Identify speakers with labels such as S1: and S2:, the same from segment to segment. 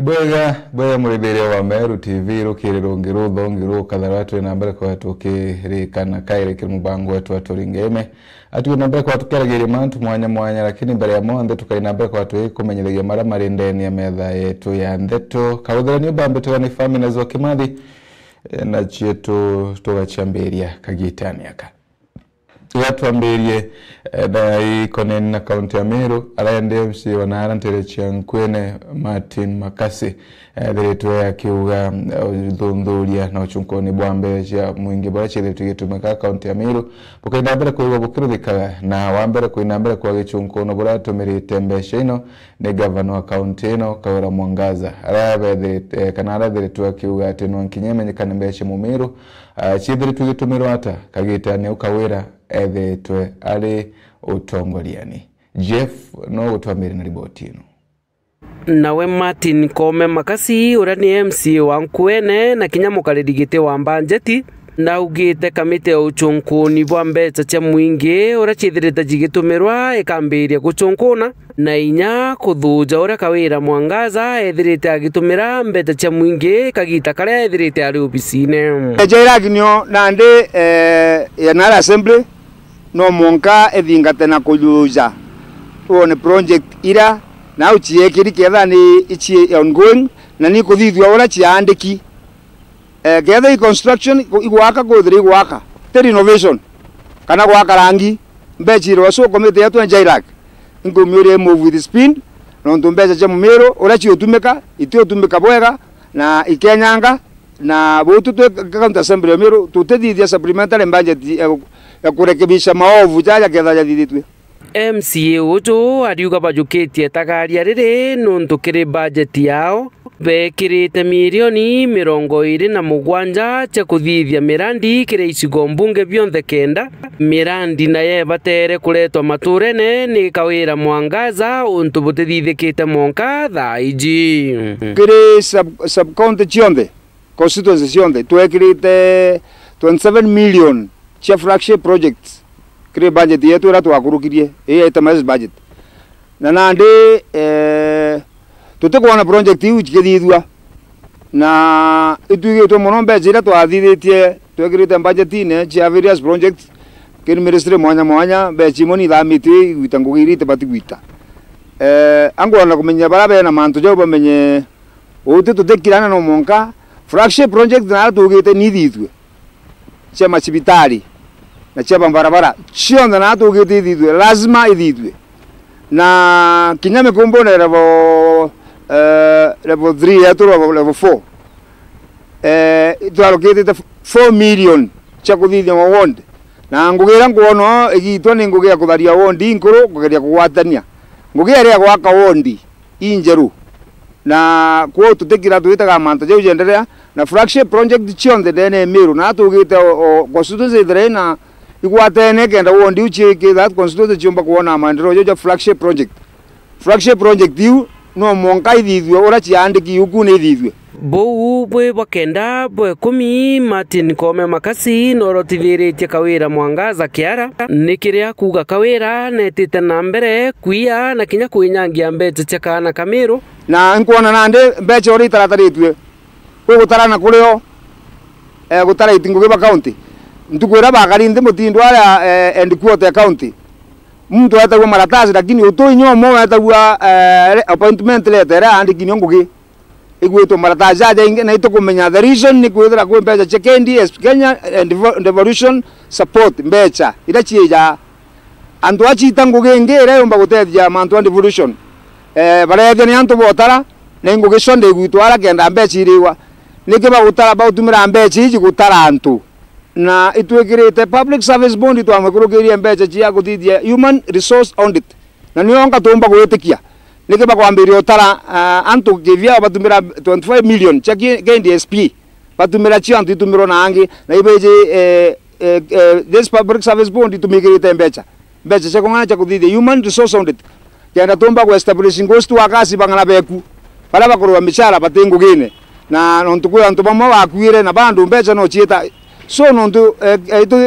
S1: Bwega muridire wa Meru TV rukiriro ngirutho ngiruka tharatu na mbere kwa tukirikana kaire mubango wetu aturingeme atu na mbere kwa tukerageria mantu mwanya lakini mbere ya monde tukaina mbere kwa kumenyeragia mara marindeni ya metha yetu ya ndeto kaudhani bambe tugani family zo kimathi na chietu tugachamberia kagitani aka watu amberie na ikoneni na kaunti ya Meru alaende MC wanaharantere Chiankwene Martin Makasi dhiretu ya kiuga dhundhuria na uchunkoni buambe ya mwingi bwachi dhiretu yetumeka kaunti ya Meru buka inambere kwa bukirudhika na wambere kwa inambere kwa gichunkono buratu meritembe ino ni governor wa kaunti ino Kawira Mwangaza alabe dhirete kanara dhiretu ya kiuga atenu kinyeme nyikanembeshe mu Meru chidhiretu yetumiru hata kagitani ukawira ethetwe ari utongoriani Jeff no utwamiri na riboti ino
S2: nawe Martin Kome Makasi urani MC wa Nkwene na kinyamukaririgite wa Mbanjeti na ugite kamite uchunkuni bwa mbeca cia mwingi ura chithirite jigitumirwa ikambiria guchunkuna na inya kuthuja ura Kawira Mwangaza ethirite agitumira mbeca cia mwingi kagita karia ethirite ari obisine
S3: jairaginyo nande ya nara assembly no monka ethingate na kuyuja one project ira na uchiekiri ketha ni ichi ongoing na ni kuthithwa ura chiandiki ketha i construction igwaka kuthiri igwaka te renovation kana gwaka rangi mbechiro so committee ya tu Jairak ngumyure move with speed no ndumbeja cha Meru ura chi utumika itutumika bwega na ikenyanga na butu tu county assembly ya Meru tutethithia supplementary budget ya kurekebisha maovu jaja ketha jathithitwe
S2: MCA ujo ariuga bajuketie tagaria riri nuntu kiri budget yao bekirite milioni 27 cha kuthithia mirandi kire icigo mbunge bionthe kenda mirandi naye batere kuletwa maturene ni Kawira Mwangaza untu butithithikite monka thaiji
S3: kire sub county chionde constituency chionde twekirite 27 million cha flagship projects kire budget yetu ra twakurukirie itemaz budget na nandi tutekwana project yu chikithithwa na itugitwe muno mbeca ira twathithitie twekirite budget ine cha various projects kiri ministry mwanya mbeca moni thamiti igwita ngugirite batigwita angwana kumenya barabe na mantu jo bamenye uti tutekirana no monka flagship project na tugite nithithwe cha macibitari na chapa barabara chionda na tugite thithwe lazima ithithwe na kinyame kumbona level 3 ya tu level 4 itu allocated 4 million cha kuthithia ward na ngugira nguono igitwa ni ngugia kutharia ward inkuru kugeria kuwatania ngugia ria gwaka ward injeru na kwa tutekira tuitaga manto je ujendelea na flagship project chionde dene Meru na tugite constituency drena igwatene kenda ward uchike that constituency chumba kuona maendeleo ya flagship project yu no monka ithithwe ura chiandiki yuku ni ithithwe
S2: bou bwe bakenda bwe 10 Martin Kome Makasi no rotiviritie Kawira Mwangaza kiara nikiria kuga Kawira netite na mbere kuia na kinya kuinyangia mbeca cia kana Kameru
S3: na nkuona nande mbeca uri tarataritwe kwe gutarana kurio gutara itingugiba county ntukwira bakarinde mutindo ala end quarter county mtu atagwa maratazi lakini utoinyo mo atagwa appointment letter andiki nyongugi igwetwa maratazi aja inge na itokumenya the reason ni kwithira kwa mbeca cha KNDS Kenya Devolution Support mbeca ira chija andu achita ngugi ngire yomba gutethia mantu devolution barethia ni antu botara na ngugi sonde igwitwara kenda mbeca iriwa nikiba gutara bautumira mbeca iji gutara antu na itwekirite public service bond twamekurugiria mbeca cia kuthithia human resource audit na nionga tumba gwitikia nikiba kwambiria utara antu givia batumira 25 million cha KNDSP batumira chi antu itumiro na angi na ibeje this public service bond tumikirite mbeca cia kongana cha kuthithia human resource audit kenda tumba ku establishing ghost wakasi bangana beku bala bakorwa mishara batengugine na nontukwe antu bamwe bakwire na bandu mbeca no chieta so nontu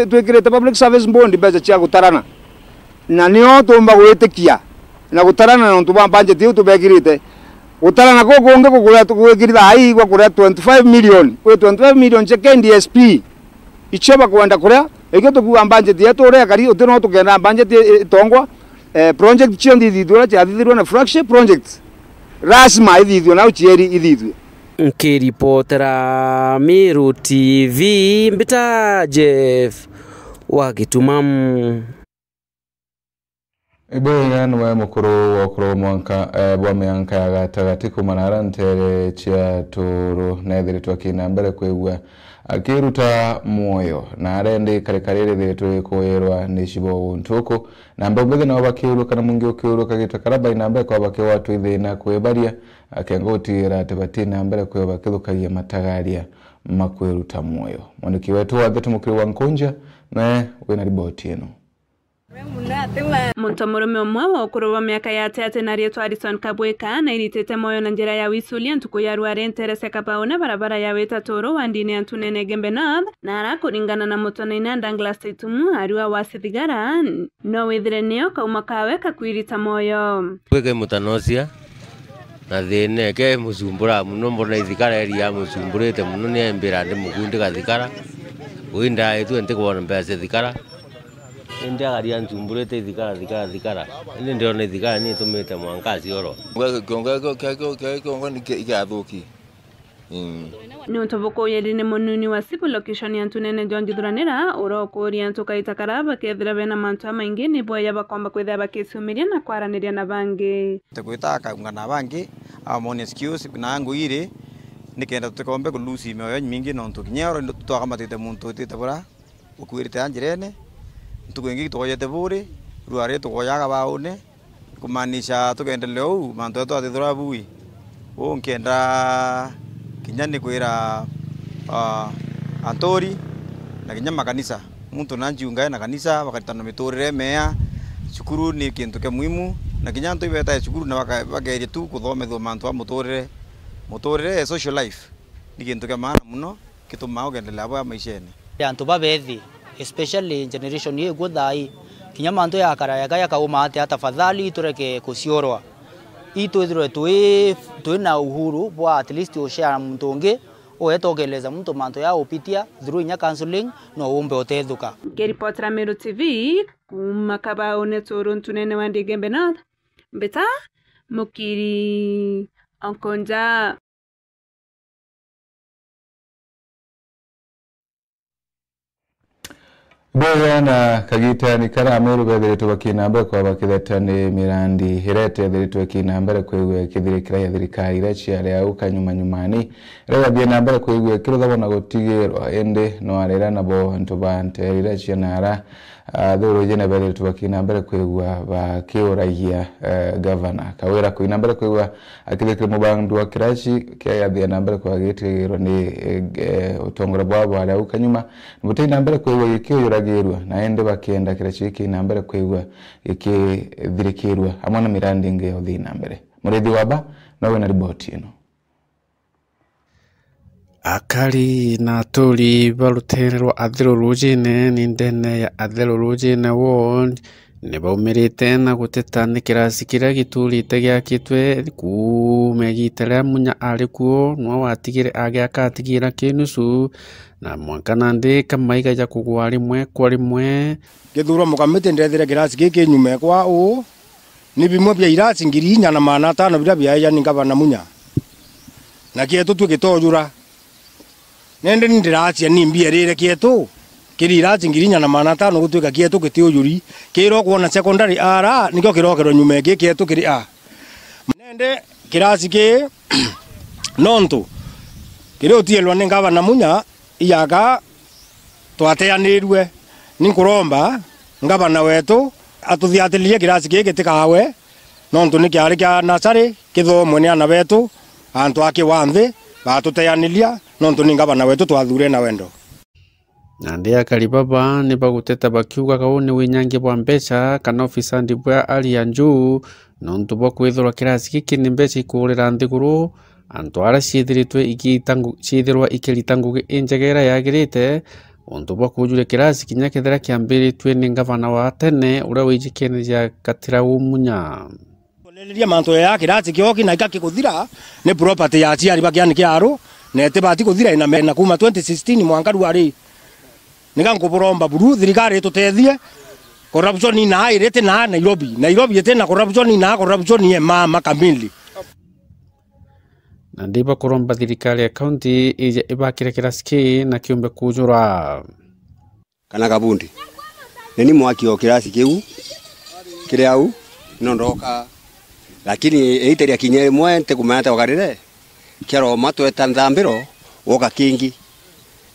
S3: twekirite public service bond mbeca cia gutarana na nio tumba gwitikia na gutarana nontu ba budget yu tubekirite Utara na koko unge kukula tukukirida hii kwa kura 25 million. Kwa 25 million cheke NDSP. Ichoba kuenda kura. Eke tukuwa budget yetu ore kari uteno tukenda budget tongwa. Project chio ndithithura chathithirwa na flagship projects. Rasma ithithwe na uchieri ithithwe.
S2: Nkiripotera Miru TV mbita Jeff Wagitumamu.
S1: Ibwe nwe mukuru wakuru mwanka bwa mianka ya gatagati kumanara ntere chia turu nethiritwa kina mbere kwigwa akiruta muoyo na arende karekarere thiritwe kwirwa ni Shibo Ntuku na mbogwe na bakiruka na mungi ukiruka gitakaraba ina mbere kwa bake watu ithina kwebaria akengotira tebati na mbere kwa bakirukagia matagaria makwiruta muoyo mwaniki wetu wa Thetu Mukiri wa Nkonja na wina riboti ino.
S4: Muntu murume umwe wa ukuru wa miaka ya ate na rietwa Harrison Kabweka na iritete moyo na njira ya wisulia Ntuku ya Rware Teresa Kabaone barabara ya Weta Toro wa ndini ya Ntunene Gembe North na arakuringana na Mutone Douglas Itumu ariwa wa Sithigara no withire nio kauma kawe kakwirita moyo
S5: kweke mutanosia na thine ke musumbura muno mbona Ithigara ya musumburite muno ni embira ndi mugundi gathikara winda etu ente kuona mbese Ithigara ndia garia ntumburete Ithigara ni ndio ne Ithigara ni tumete mwankazi oro
S6: kongo ni igathuki
S4: ni utobuko yeli mununi wa sibu location ya Ntunene John Githuranira urokuria Ntukaita karaba kethira bena mantu maingi ni boya bakomba kwithia bakisumiria na kwaraniria na bangi
S7: tekwitaka ungana bangi amone excuse na nguire nikenda tukombe kulusi mioyo mingi no ntukinyero twakamatite muntu titabura ukwirite anjirene Ntuku ingi tukoyete bure Rware tukoyaga baone kumanisha tukendelea u manto yetu atithura bui nkenda kinyani kwira Antori na kinyama kanisa muntu nanjiunga na kanisa wakatana miturire mea shukuru ni kintu ke muhimu na kinyanto ibeta shukuru na bakere tu kuthomethwa manto muturire social life ni kintu ke maana muno kituma ukendelea bwa maishene
S8: antu babethi especially generation ye godai kinyama anto ya karaya ya kauma ate tafadhali tureke kusiorwa itwithirwe twi na uhuru bwa at least ushare muntu ungi oyetogeleza muntu manto ya upitia through nya counseling no umbe othethuka
S4: Geripotera Miru TV kuma Kabaone Toro Ntunene wa Gembe North mbita Mukiri Nkonja.
S1: Bwega na kagita ni kara Miru bethiritwe bakinambere kwa bakithetane mirandi hirete thiritwe kinambere kwigwe kithirikira ya thirikari iracia ria uka nyumani rega bia nambere kwigwe kirutha na gutigirwa ende no arera nabo antu bante iracia nara thuru jene bethiritwe bakinambere kwigwa bakiuragia governor kawira kwinambere kwigwa akithikira mubandu wa kirachi kia bia nambere kwa gitigirwa ni utongora bwabo aria uka nyuma nbutai nambere kwigwa ikiyura na ende bakienda kirachiki na mbere kwigwa ikithirikirwa hamwe na mirandi ingi yothi na mbere murithi waba nawe na riboti ino.
S2: Akari na turi barutererwa Atherorujine ni ndene ya Atherorujine ward ni baumirite na guteta ni kirasi kiria giturite giakitwe kumegitera munya arikuo no watigire agiakatigira kinusu na mwankana ndi kamaiga ja kugwa rimwe kwa rimwe
S3: githura mukamite ndethire kirasi giki nyume kwa u ni bimwe bya irasi ngiri nya na mana tano bila bya ya ningabana munya na kietu tugitojura nende ndiracia ni mbia rire kietu kiri irasi ngiri nya na mana tano gutuika kietu gitiujuri kiro kuona secondary ara nikyo kirokero nyume giki kietu kiri a nende kirasi ki nontu kiri utielwa ningabana munya iyaga twateanirwe ninkuromba ngabana wetu atuthiatilirie kirasi giki tikawe nontu ni kiari kia nasari kithomwe ni ana betu antu aki wanthi batuteanilia nontu ni ngabana wetu twathure na wendo
S2: nandi akari baba ni baguteta bakiuga kaone winyange bwa mbeca kana ofisa ndibwa ali anju nontu bwa kwithirwa kirasi giki ni mbeca ikurira nthiguru antu ara ciithirwa ikiritangugi injegera yagirite untu bwa kujure kirasi kinya kithira kiambiritwe ni ngavana wa tene uria wijikene ja Gatira Umunya
S9: Neleria manto ya kirati kioki na ikakikuthira ni property ya aciari bakiani kiaro na etebati kuthira ina mena kuma 2016 mwaka ruari nigankuburomba buru thirikari tutethie corruption ina irete na Nairobi ete na corruption ye mama kamili
S2: na ndiba kuromba thirikari ya county ije ibakire kirasiki na kiumbe kujura
S10: kana kabundi nini mwaki o kirasi kiu kire au nondoka lakini eiteria kinyere mwente kumata wakarire kero mato etandambiro woka kingi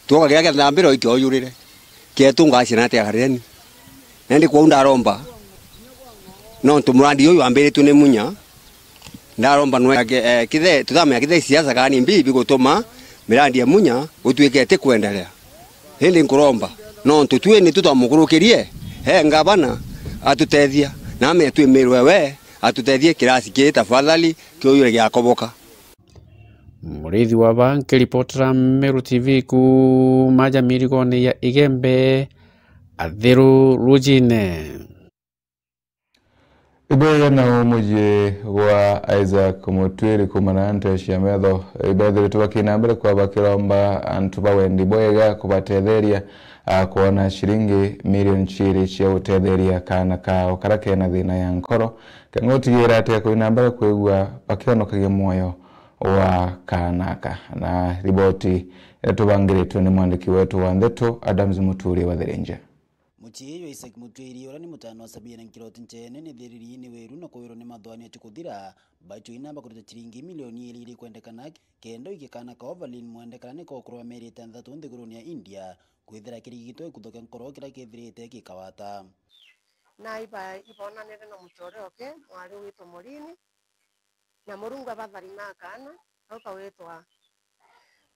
S10: tuoka kira ndambiro ikyo yurire ketunga sinate yakareni nende kwa undaromba no tumurandi yoyo ambere tune munya ndaromba no kithe tutame kithe siasa kani mbibi gutuma mirandi ya munya utwekete kuendelea hindi nkuromba no tutue ni tutamukurukirie ngabana atutethia name twemerwe we atutethie kirasi ki tafadhali kioyure gya koboka
S2: murithi wa banki reporter Meru TV ku maja mirigone ya Igembe Athiru Rujine
S1: Ibaya na umuje wa Isaac Mutwiri kumanante shiametho ibadhiri tubakina mbele kwa bakiromba antuba wendi boyega kubatetheria kuona shilingi milioni chiri chia utetheria kana kao karake na thina ya nkoro kengotigira ate kuina mbele kwigua bakionokagia moyo wa kanaka na riboti tubangiritwe ni mwandiki wetu wa Ndeto Adams Muturi wa Thirinja.
S11: Muchiyo Isaac Mutwiri ora ni mutano sabira nkiroti ntene ni thiriri ni weru na kwiro ni mathwani atikuthira bacho inamba kuruta chiringi milioni 2 kwendekana kendo ikikana ka Overlin mwendekana ni kokurwa meri 6 nthiguruni ya India kwithira kirigito ikuthoka nkoro kira kithirite kikawata
S12: na ibona nere no muchore oke mwari wito morini na murungu abathari na kana auka witwa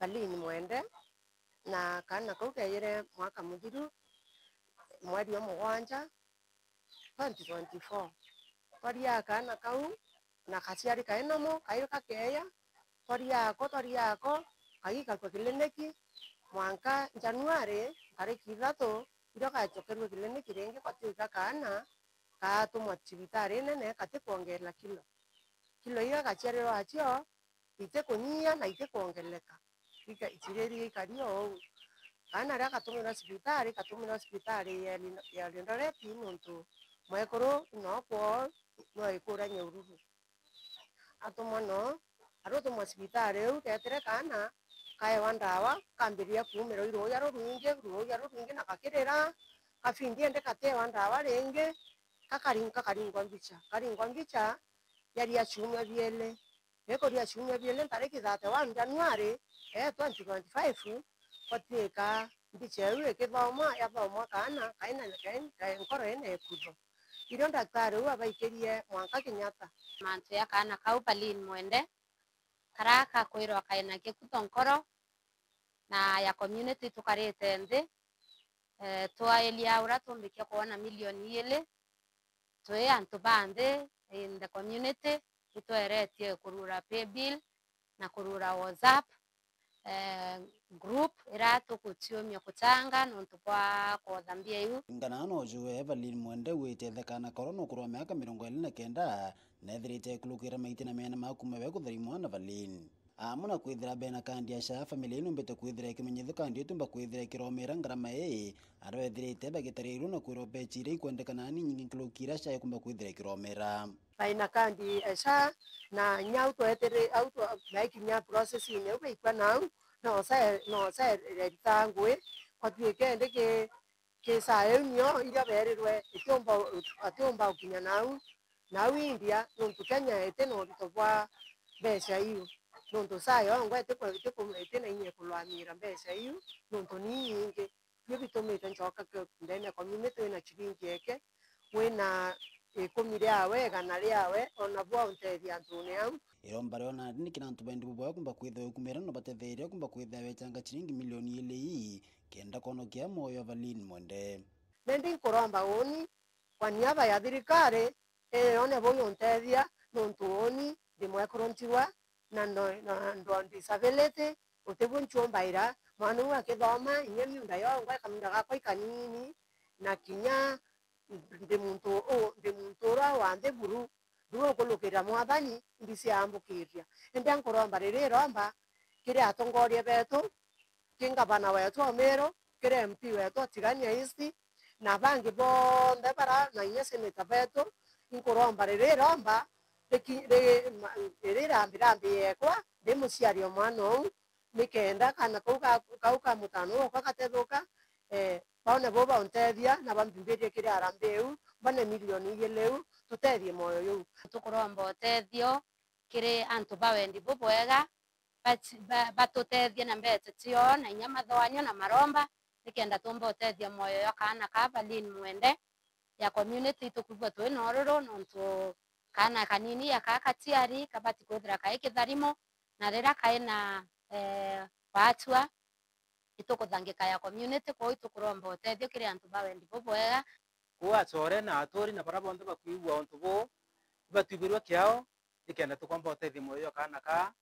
S12: Balini mwende na kana kaukeyire mwaka muthiru mweri wa mugwanja 2024 toria kana kau na kaciari kaenamo kairika keya toria ko kaika kwa kiliniki mwanka Januari tariki 3 iroka chokerwe kiliniki renge kwatika kana katumwa cibitari nene kate kuongera kilo iyo kaciari wachio ite kunyia na ite kuongeleka ika ichireri kario kana raka tumira hospitali ya Lindoreti nuntu mwekoro no kwa no ikura nyeururu atomono aroto hospitali u tetere kana kai wandawa kambiria kumero iroya ruinge na kakirera kafindie ende kate wandawa renge karingwa mbicha yari achumya biele ekori achumya biele tariki 31 Januari 2025 kwatika ndichewe kithoma yathoma kana kaina nkoro ene kuzo irio daktari wa baikerie mwanka Kenyatta
S13: mantu ya kana kau Balini mwende karaka kwirwa kaina kekuto nkoro na ya community tukarete nthi twa elia ura tumbikia kuona milioni 2 twe antu bande in the community itweretie kurura pay bill na kurura WhatsApp group iratu kutiomia kutanga nontu kwa kuthambia yu
S11: ngana no juwe Balini mwende witethekana korono kurwa miaka 29 na ethirite kulukira maite na mena makuma be kutharimwa na Balini amuna kwithira bena kandi ya sha family ino mbete kwithira kimenyetho kandi tumba kwithira kiromera ngarama arwethirite bagitariru na kwirobe chire ikwendekana ni kulukira sha kumba kwithira kiromera
S12: baina kandi sha na nyau twetere auto like nya process ine ubeikwa nau no sa retangwe kwatwike ndeke ke sae nyo ira berirwe itomba ukinya nau India nontu Kenya ete no bitobwa besha iyo nontu sayo ngwete kwa ete na inye kulwamira besha iyo nontu ni inge yo bitomete njoka ke ndene community na chiringi eke wena ikumire awe ganari awe ona bwa unteria ntune au
S11: iromba rona ni kinantu bendi bubwa kumba kwitha kumera no batetheria kumba kwitha wechanga chiringi milioni 2 kenda kono kia moyo Balini mwende
S12: nendi kuromba oni kwa niaba ya thirikari one boyo unteria nontu oni ndimwe kurontiwa na ndo disability utebunchombaira mwana wa kithoma inyemi ndayo ngwa kaminda gakwa ikanini na kinya ndi muntu ra wa ndeburu duo kulukira mwathani mbisi ambukiria ende nkuromba riri romba kire atongoria betu kingabana wetu omero kire MP wetu atigania ici na bangi bonde bara na inyese metabetu nkuromba riri romba riri rambi yekwa ndimuciari omwana ou nikenda kana kauka mutano kwakatethuka baone bo baontethia na bambimbirie kire arambeu bane milioni yeleu tutethie moyo yu
S13: tukuromba utethio kiri antu bawendi bubwega batutethie na mbeca cio na inya mathwanyo na maromba nikenda tumba utethia moyo ya kana ka Balin Mwende ya community tukugwa twi nororo nontu kana kanini ya kakatiari kabati kuthira kai kitharimo na rira kai na watua itukuthangika ya community kwa itukuromba utethio kiri antu bawendi bubwega
S14: kuwa chore na atori na bara bonde bakuigwa ontu bo batubirwa kiao nikenda tukomba utethio moyo kana ka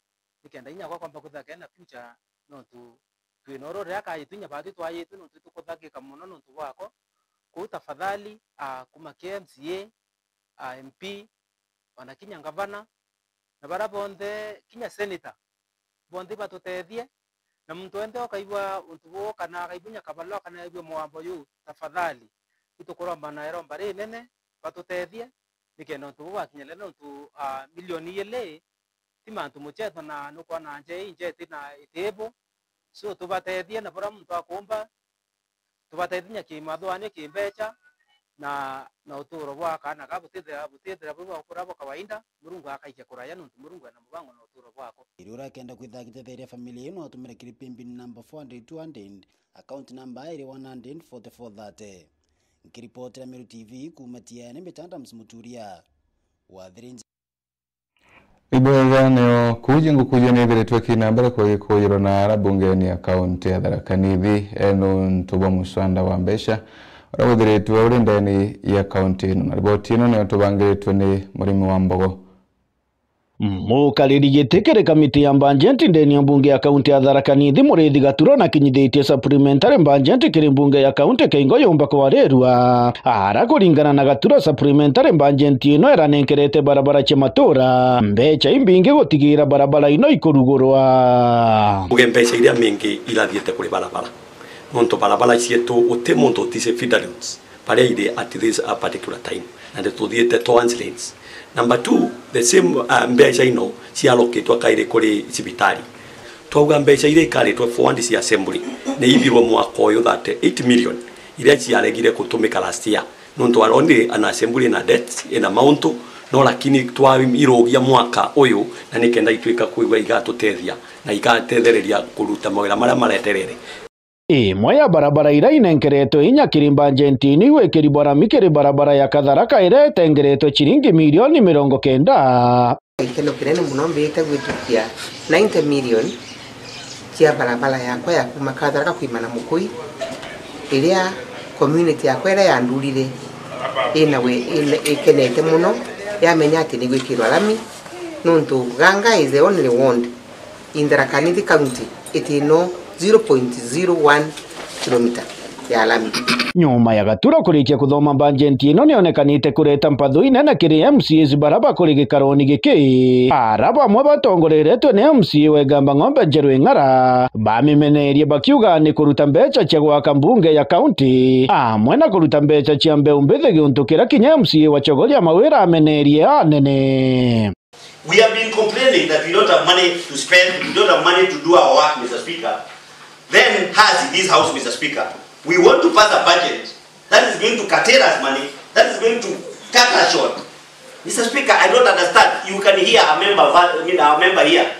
S14: nikenda inya kwa kwamba kuthaka na future nontu twinoro ria kai tunya batu twayitu nontu tukuthangika muno nontu wako ku tafadhali kuma KMCA MP wana kinya gavana na bara bonde kinya senator bonde batutethie na muntu ende okaigwa untu bo kana akaibunya kabalo kana aigwe mwambo yu tafadhali itukuromba na eromba ri nene batutethie nikenda untu bo akinyele nontu milioni yele timantu mucheto na nuko na nje injeti na itebo so tubatethie na bara muntu akumba tubatethia kimathwani kimbecha na uturo bwa kana kabutithira bwa kurabo kawaida Murungu akaike kuraya nuntu Murungu na mubango na uturo bwako
S11: irura kenda kwithagitetheria familia ino atumire kiripimbi number 400 account number 14430 nkiripoti ya Meru TV kumatia ni mitanda msimuturia wathirinzi
S1: ibwethanio kuja nithiritwe kinambere kuyiro na arabungeni akaunti ya Tharaka Nithi eno ntuba muswanda wa mbesha urabuthiritwe uri ndeni ya kaunti ino na riboti ino niyo tubangiritwe ni murimi wa mbogo
S15: mukariri gitikire kamiti ya mbangenti ndeni ya mbunge ya kaunti ya Tharaka Nithi Muriithi Gaturo na kinyithitie supplementary mbangenti kiri mbunge ya kaunti Keingo yumba kwarerua ara kuringana na Gaturo supplementary mbangenti ino eranenkerete barabara cia matura mbeca imbingi gutigira barabara ino ikurugurwa
S16: uge mbeca iria mingi irathiete kuri barabara nonto barabara cietu uti muntu utise fidelity paria ire at this particular time and tuthiete towards lanes. Number 2, the same mbeca ino cialoketwa kaire kuri cibitari twauga mbeca ire ikaritwe fund cia assembly ni ithirwo mwaka uyu that 8 million iria ciaregire kutumika last year nonto alone an assembly na debt in amount no lakini twairogia mwaka uyu na nikenda itwika kuigwa igatutethia na igatethereria kuruta mawira maria mareterere
S15: imwe ya barabara ira inenkeretwo inya kirimba njentini gwikiri mikiri barabara ya Katharaka ira etengeretwo chiringi milioni 90
S17: ikeno kinene muno mbite gwitukia 90 million cia barabara yakwa ya kuma Katharaka kuimana Mukui iria community yakwa ira yandurire ikenete muno yamenya ati ni gwikirwa lami nontu Ganga is the only ward in Tharaka Nithi county itino 0.01 km ya lami.
S15: Nyuma ya Gaturo kurikia kuthoma bajeti ino nionekanite kureta mpatho inene kiri MCAs baraba kuri gikaroni giki araba amwe batongoreretwe ni MCA Wegamba Ng'ombe Njeru Ing'ara bamimenerie bakiuga ni kuruta mbeca cia gwaka mbunge ya kaunti amwe na kuruta mbeca cia mbeu mbithi giuntukira kinya MCA wa Chogoria mawira amenerie anene.
S18: We have been complaining that we don't have money to spend, we don't have money to do our work, Mr. Speaker. Then has in this house, Mr. Speaker, we want to pass a budget that is going to curtail us money, that is going to cut us short. Mr. Speaker, I don't understand. You can hear a member, our member here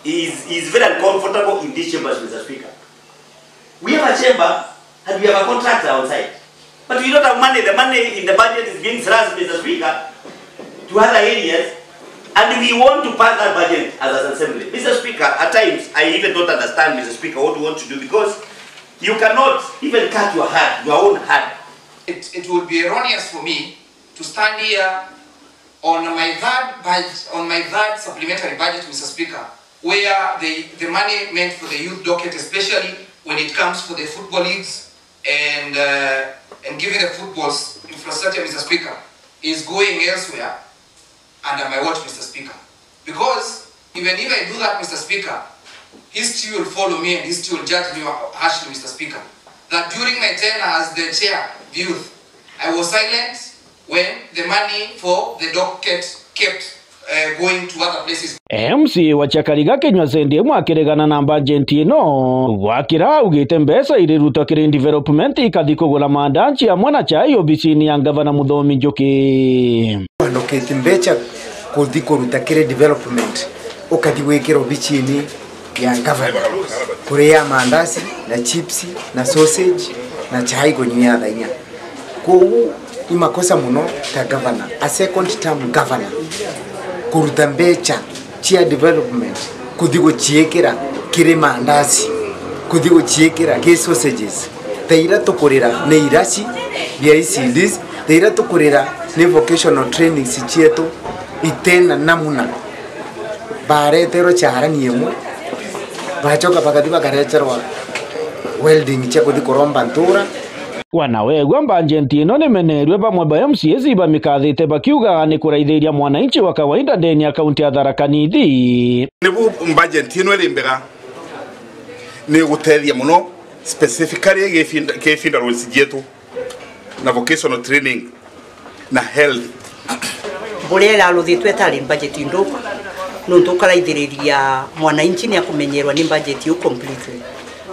S18: is very uncomfortable in this chamber, Mr. Speaker. We have a chamber and we have a contractor outside, but we don't have money. The money in the budget is being thrust, Mr. Speaker, to other areas. And we want to pass that budget as an assembly. Mr. Speaker, at times, I even don't understand, Mr. Speaker, what we want to do, because you cannot even cut your own hand.
S19: It would be erroneous for me to stand here on my third supplementary budget, Mr. Speaker, where the money meant for the youth docket, especially when it comes for the football leagues and giving the football's infrastructure, Mr. Speaker, is going elsewhere. under my watch, Mr. Speaker. Because even if I do that, Mr. Speaker, history will follow me and history will judge me harshly, Mr. Speaker. That during my tenure as the chair of youth, I was silent when the money for the docket kept going to other places.
S15: MC wachakariga Kenya Zendie mwakiregana na bajeti ino wakira ugite mbesa iriruta kiri development ikathi kugura mandanchi hamwe na chai obicini ya Gavana Muthomi Njuki
S20: ndokete mbecha kuthi kuruta kiri development ukathi gwikira obicini ya Gavana kuria mandasi na chips na sausage na chai kunyia thainya ku ni makosa muno ta Gavana a second term Governor kuruta mbecha chia development kuthigo chiekera kire mandasi kuthigo chiekera ke sausages teira tukurira ne irasi bia icidis teira tukurira ne vocational training sichieto itena namuna baretero charani yemu bachoka pakati bakarecherwa welding cha kuthi koromba ntura
S15: wanawegwa bajeti ino nimenerwe bamwe ba MCAs bamikathite bakiuga ni kuraithiria mwananchi wa kawaida ndeni ya kaunti ya Tharaka Nithi
S21: nibu bajeti ino irimbega ni gutethia muno specifically gefinda rules jetu na vocational training na health
S22: bulela luthitwe tari bajeti ndo nundu karaithiriria mwananchi ni akumenyerwa ni bajeti completely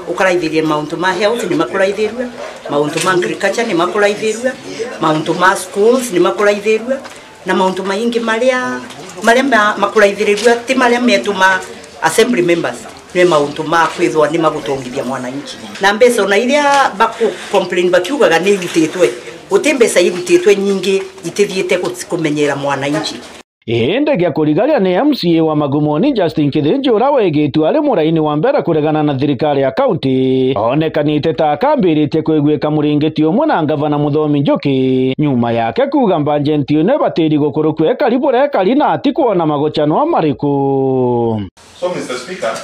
S22: ukaraithiriria mauntu ma health ni makuraithirwa mauntu ma agriculture ni makuraithirwa mauntu ma schools ni makuraithirwa na mauntu maingi maria makuraithirwa ti maria metuma assembly members ni mauntu ma kwithwa ni magutongithia mwananchi na mbeca ona iria baku complain bakiugaga ni irutitwe utembesa irutitwe nyingi itithiete kumenyera mwananchi
S15: ende gya kurigaria ni MCA wa Magumoni Justin Kithinji ura wegitu ari muraini wa mbere kuregana na thirikari ya county onekanite ta kambirite kwigwika muringeti umwe na Gavana Muthomi Njuki nyuma yake kuga bajeti ino batiri gukuru kwe karibu rekari na ati kuona magochano amariku.
S21: So Mr. Speaker,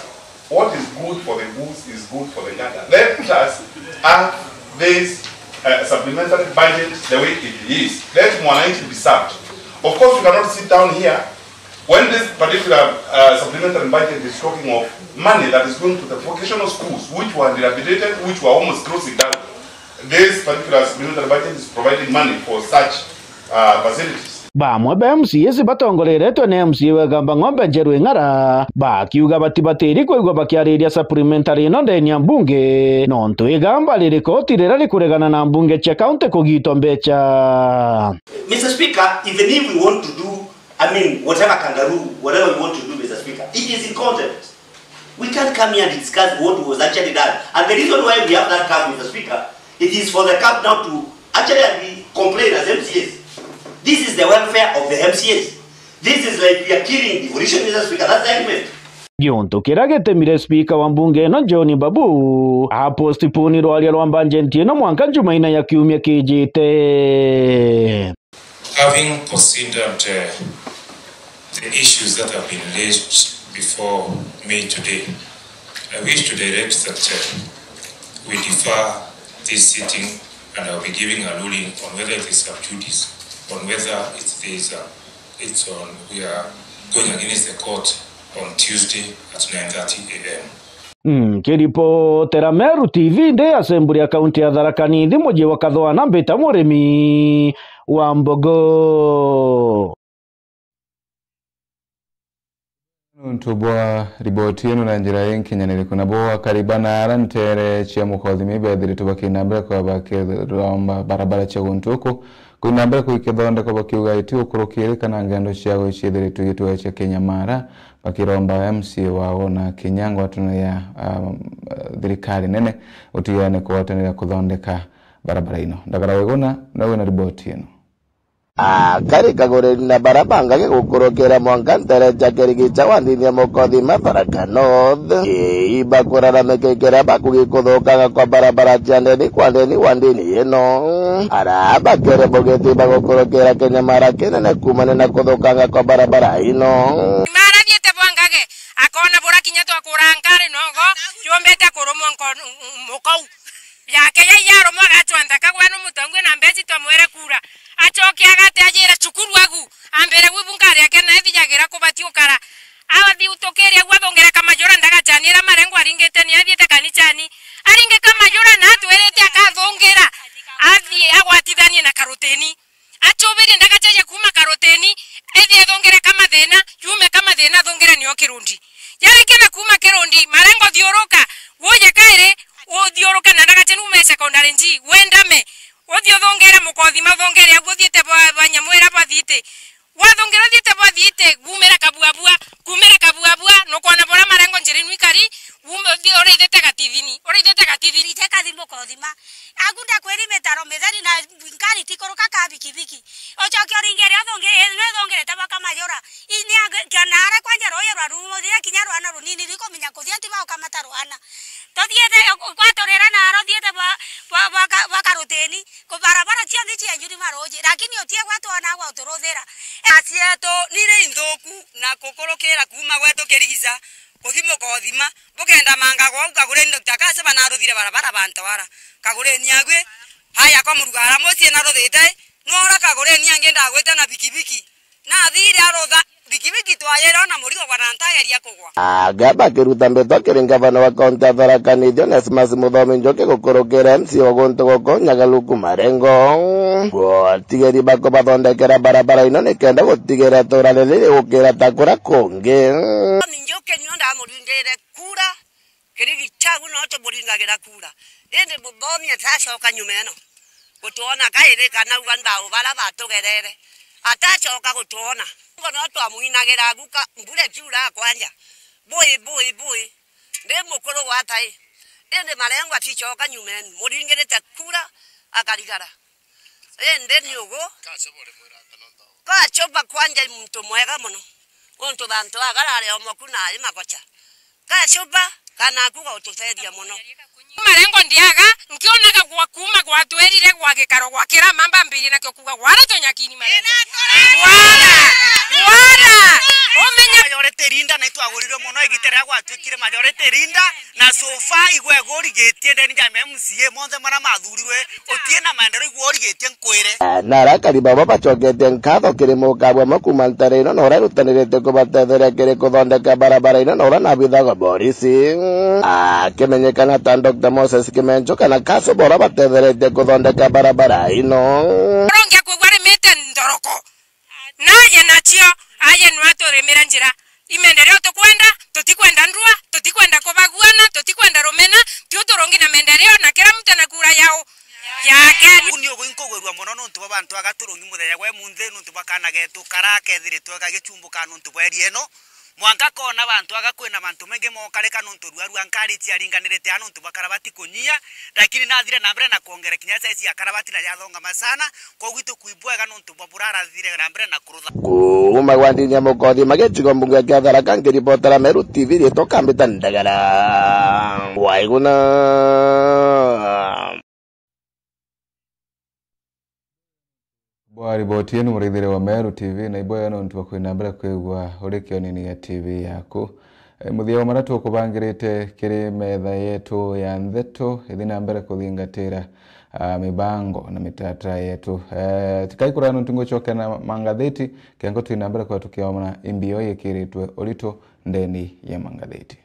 S21: what is good for the goose is good for the gander. Let us have this supplementary budget the way it is. Let mwananchi be served. Of course, we cannot sit down here when this particular supplementary budget is talking of money that is going to the vocational schools, which were dilapidated, which were almost closing down. This particular supplementary budget is providing money for such facilities.
S15: Bamwe ba MCAs batongoreretwe ne MCA wa Gamba Njeru Ng'ara bakiuga batibatiri kuigwa bakiariria supplementary ino ndeni ya mbunge nontu igamba lirikoti rira rikuregana na mbunge cha county kugito mbecha.
S18: Mr. Speaker, even if we want to do, whatever kangaroo, whatever we want to do, Mr. Speaker, it is in context. We can't come here and discuss what was actually done. And the reason why we have that camp, Mr. Speaker, it is for the camp now to actually complain as MCAs. This is the welfare of the MCAs. This is like we are killing devolution, Mr. Speaker. That's the argument.
S15: Gionto kiragetemire speaker wa mbunge no John Babu aposti puni rwalia rwa bajeti ino mwanka Jumaina ya kiumia kijite.
S23: Having considered the issues that have been raised before me today, I wish to direct that we defer this sitting and I will be giving a ruling on whether it is sub judice, on whether we are going against the court on Tuesday at 9:30 a.m.
S15: Kiripo Terameru TV nde Assembly ya kaunti ya Tharaka Nithi muji wa Kathwana mbita murimi wa Mbogo.
S1: Ntubwa riboti ino na njira yenki nyanili kuna boa karibana arantere chia mukhodhimi bedhiri tubaki nambele kwa baki ramba barabara chia untuku kuinambele kuikidhonda kwa baki ugaiti ukurukiri kana ngendo chia uichidhiri tuitu chia Kenya Mara baki romba MC wao na kinyango watuna ya dhirikari nene utiyane kwa watani ya kudhondeka barabara ino ndagara weguna na riboti ino.
S24: Kari kagore na barabanga ke gukurokera mwangantere jakerigicha wandini ya Mukodhima Tharaka North ibakurara mekekera bakugikuthukaga kwa barabara jandeni kwa ndeni wandini ino araba kere bogeti bagukurokera Kenya Mara kinene kumane na kuthukaga kwa barabara ino
S25: Mara diete bwangage akona bora kinyato akurankare nogo yombeta koromo mukau yake yaro mwaga twanda kagwano mutangwe na mbezi twamwere kura achoke agate ajira chukuru wagu ambere wibungari yake na ethijagira kubati ukara awathi utokeria gwathongera kamajora ndagachanira marengo aringete ni athiete kanichani aringe kamajora na atwerete akathongera athi agwatithanie na karoteni achobere ndagachaje kuma karoteni ethi athongere kama thena yume kama thena thongere ni okirundi yareke na kuma kirundi marengo thioroka woje kaire uthioroka na ndagachenu me secondary nji wendame uthio thongera mukothi mathongere aguthiete banyamwera bathite wathongera thiete bathite gumera kabuabua no kwana bora marengo njiri nwikari oreithete gatithini
S4: tekathi mukothima agunda kweri metaro methani na ngari tikoroka kabikibiki ochoke oringere thongere tabaka majora ini kanara kwanja royo rwarumo thia kinya rwana runini riko minya kuthia tiba okamatarwana tothiete kwatorera na arothiete bakaruteni kubarabara cionthi cia njuri maroje lakini otie gwatwana gwa uturuthira acieto nire inthuku na kukurukira kuma gwetu kirigisa kuthimo kothima bukenda manga gwa ukagure Dr. Kase banaruthire barabara bantwara kagure niagwe haya kwa murugara mocie na ruthite nora kagure niange ndagwete na bikibiki na thire arotha bikibiki twayera na murigo gwarantageria kugwa
S24: agaba kiruta mbeto kiri gavana wa kaunti ya Tharaka Nithi Onesmus Muthomi Njoki gukurukira MC Ogonto goko Nyagaluku Marengo gutigeri bako bathondekera barabara ino nikenda gutigera turane riri gukira takura kungi
S4: Njoki nyonda murindire kura kirigi chagu no to buringagira kura ende Muthomi atacoka nyumeno gutuona kaire kana uganda ubara batugerere atacoka gutuona ngono twamuinagira guka mbure jura kwanja boy ndi mukuru watai ende marengo aticoka nyumeni muringirite kura akarigara ende nyugo kacoba kwanja muntu mwega muno onto bantu agarare omokuna ari makocha kacoba kana kuga ututedia muno
S25: marengo ndiaga nkionaga gwa kuma gwa twerire gwa gikaro gwa kira mamba mbiri na kyo kuga gwara tonyakini marengo wara omenya
S5: majorete rinda na itwagurirwe muno igitera gwatwikire majorete rinda na sofa igwe gorigetie ndeni ja MCA monthe mara mathurirwe otie na maendero igwe origetie nkwire
S24: narakari baba bacokete nkatho kiri mukabwa makuma ntare ino nora rutanirite kubatethera kiri kuthondeka barabara ino nora na bithaga borisi akimenyekana ta Dr. Moses Kimenjo kana kaso bora bathetherete kuthondeka barabara ino
S25: rongia kugware mete ndoroko naye nachio aye nwatoremera njira imendereo tutikwenda ndrua tutikwenda kubaguana tutikwenda romena tutorongi na mendereo na kila mtu na kura yao yake
S5: unio gwinkogerwa muno nuntu babantu agaturongi muthenya gwe munthe nuntu bakana getu karake thirito gagicumbuka nuntu bweri eno mwanka kona bantu agakwena bantu menge mokareka nuntu ruaru ankari tiaringanirete anuntu bakarabati kunyia lakini nathire na mbere na kuongera kinya size ya karabati na yathonga masana kwa gwitu kuibwega nuntu baburara thire na mbere na kurutha
S24: kuma gwandinya mukothi magetigo mbunge ya Tharaka ngiripotera Meru TV ritoka mbita ndagara waiguna
S1: Riboti yenu murithire wa Meru TV na iboya no ntu bakwina mbere kwigwa urikio nini ya TV yaku muthia wa maratu kubangirite kiri metha yetu ya ntheto ithina mbere kuthingatira mibango na mitata yetu tikaikurana ntungo choke na mangatheti kengo twina mbere kwa tukiona imbio yekiritwe orito ndeni ya mangatheti